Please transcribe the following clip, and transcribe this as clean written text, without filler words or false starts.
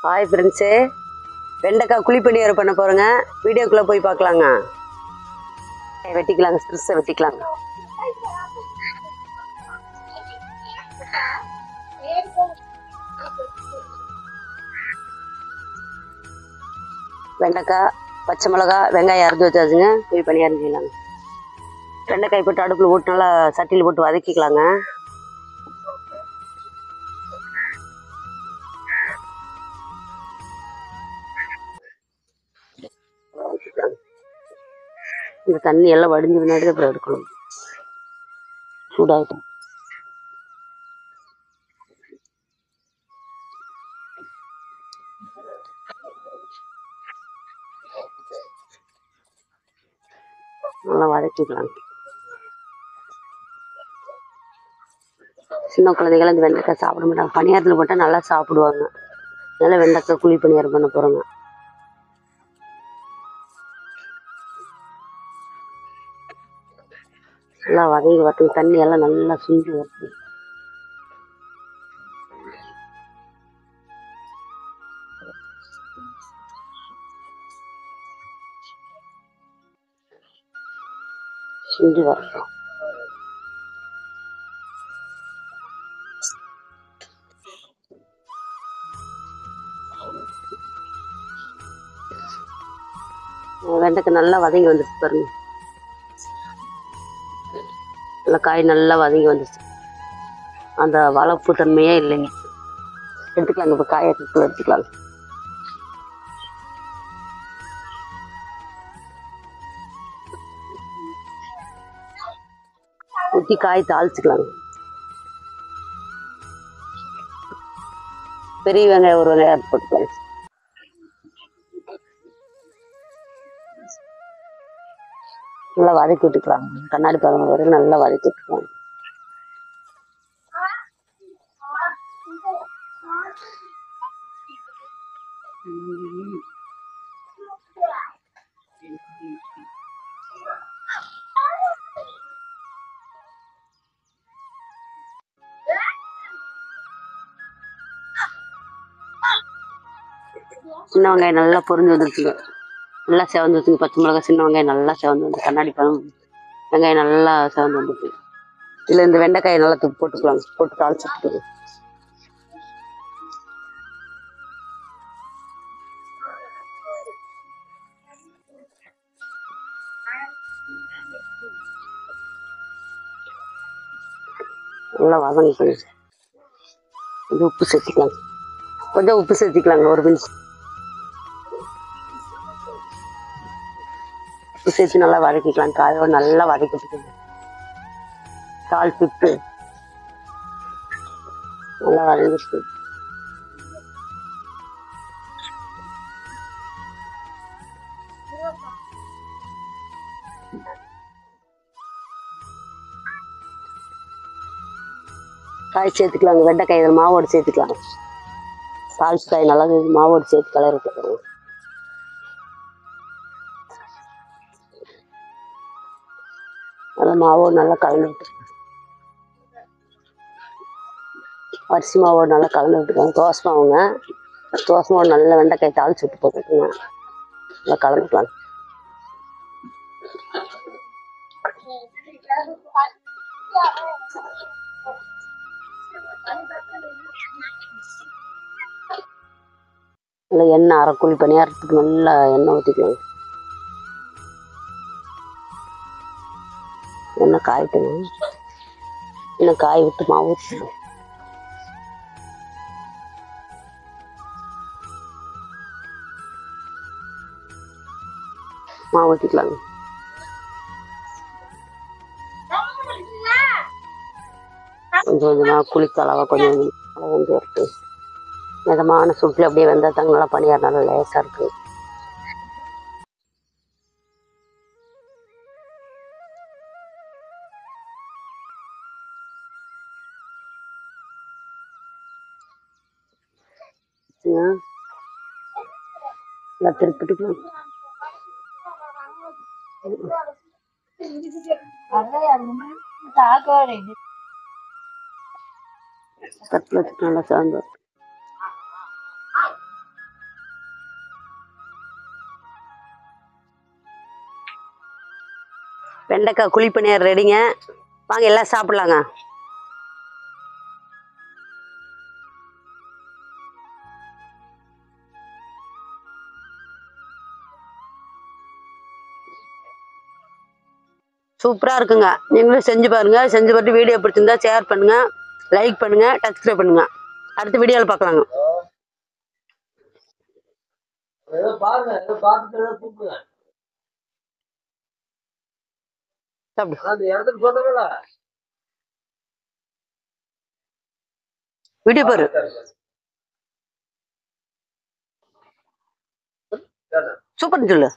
Hi friends, வெண்டைக்காய் குழிப்பணியாரம் பண்ண போகிறோங்க. வீடியோக்குள்ளே போய் பார்க்கலாங்க. வெட்டிக்கலாங்க, ஸ்ட்ரெஸ்ஸை வெட்டிக்கலாங்க. வெண்டைக்காய், பச்சை மிளகா, வெங்காயம் அரைஞ்சி வச்சாச்சுங்க. குழிப்பணியாரம் செய்யலாங்க. வெண்டைக்காய் போட்டு அடுப்பில் போட்டு நல்லா சட்டியில் போட்டு வதக்கிக்கலாங்க. இந்த தண்ணி எல்லாம் வடிஞ்ச பின்னாடி தான் அப்புறம் எடுக்கணும். சூடாகட்டும். நல்லா வதக்கிக்கலாம். சின்ன குழந்தைகள் இந்த வெண்டைக்காய் சாப்பிட மாட்டாங்க. பணியாரத்தில் போட்டால் நல்லா சாப்பிடுவாங்க. அதனால் வெண்டைக்காய் குழி பணியாரம் பண்ண போகிறோங்க. நல்லா வதங்கி வரட்டும். தண்ணி எல்லாம் நல்லா சுண்டி வரட்டும். சுண்டி வரட்டும். வெண்டைக்காய் நல்லா வதங்கி வந்துச்சு பாருங்க. நல்லா காய் நல்லா வதங்கி வந்துச்சு. அந்த வளர்ப்பு தன்மையே இல்லைங்க. எடுத்துக்கலாங்க. இப்போ காயை எடுத்துக்கலாங்க. ஊற்றி காய் தாளிச்சுக்கலாங்க. பெரிய வெங்காயம் ஒரு வெங்காயம் எடுத்து போட்டுக்கலாங்க. நல்லா வதக்கி விட்டுக்கலாம். கண்ணாடி பழம் வரைக்கும் நல்லா வதக்கி விட்டுக்கலாம். சின்ன வெங்காயம் நல்லா பொரிஞ்சு வந்துருச்சுங்க. நல்லா செவந்து வந்துச்சுங்க. பச்சை மிளகாய், சின்ன வெங்காயம் நல்லா செவந்து வந்து கண்ணாடி பழம் வெங்காயம் நல்லா செவந்து வந்துச்சு. இதில் இந்த வெண்டைக்காயை நல்லா தூக்கி போட்டுக்கலாம். போட்டு தாளிச்சுட்டு நல்லா வதங்கிக்கணும். கொஞ்சம் உப்பு சேர்த்துக்கலாம். கொஞ்சம் உப்பு சேர்த்துக்கலாங்க. ஒரு நிமிஷம் உப்பு சேர்த்து நல்லா வதக்கிக்கலாம். காயோடு நல்லா வதக்கிட்டு தாளிச்சுட்டு நல்லா வதங்கிட்டு காய் சேர்த்துக்கலாங்க. வெண்டைக்காய் இதில் மாவோடு சேர்த்துக்கலாம். தாளிச்சு காய் நல்லா மாவோடு சேர்த்து கலர் விட்டுக்கணும். நல்லா மாவோடு நல்லா கலந்து விட்டு அரிசி மாவோடு நல்லா கலந்து விட்டுக்கோங்க. தோசை மாவுங்க. தோசை மாவு நல்லா வெண்டைக்காய் தாளிச்சு விட்டு போட்டுக்கோங்க. நல்லா கலந்துக்கலாம். நல்லா எண்ணெய் அரைக்குழி பணியாரத்துக்கு நல்லா எண்ணெய் ஊற்றிக்கலாம். எண்ணெய் காய்க்கணும். எண்ணெய் காய் விட்டு மாவு ஊற்றணும். மாவு ஊற்றிக்கலாங்க. கொஞ்சம் கொஞ்சமாக குளித்தளவாக கொஞ்சம் கொஞ்சம் வந்து வரட்டு. மிதமான சூட்டில் அப்படியே வெந்தால் தாங்க நல்லா பணியாரம் நல்லா லேசாக இருக்கு. நல்லா திருப்பிட்டுக்கலாம். தட்டில் வச்சுட்டு நல்லா சேர்ந்து வெண்டைக்காய் குழிப்பணியார் ரெடிங்க. வாங்க எல்லாம் சாப்பிடலாங்க. சூப்பரா இருக்குங்க. நீங்களும் செஞ்சு பாருங்க. செஞ்சு பார்த்து வீடியோ பிடிச்சிருந்தா ஷேர் பண்ணுங்க, லைக் பண்ணுங்க, சப்ஸ்கிரைப் பண்ணுங்க. அடுத்த வீடியோவில் பார்க்கலாங்க. வீடியோ பாரு. சூப்பர்னு சொல்லு.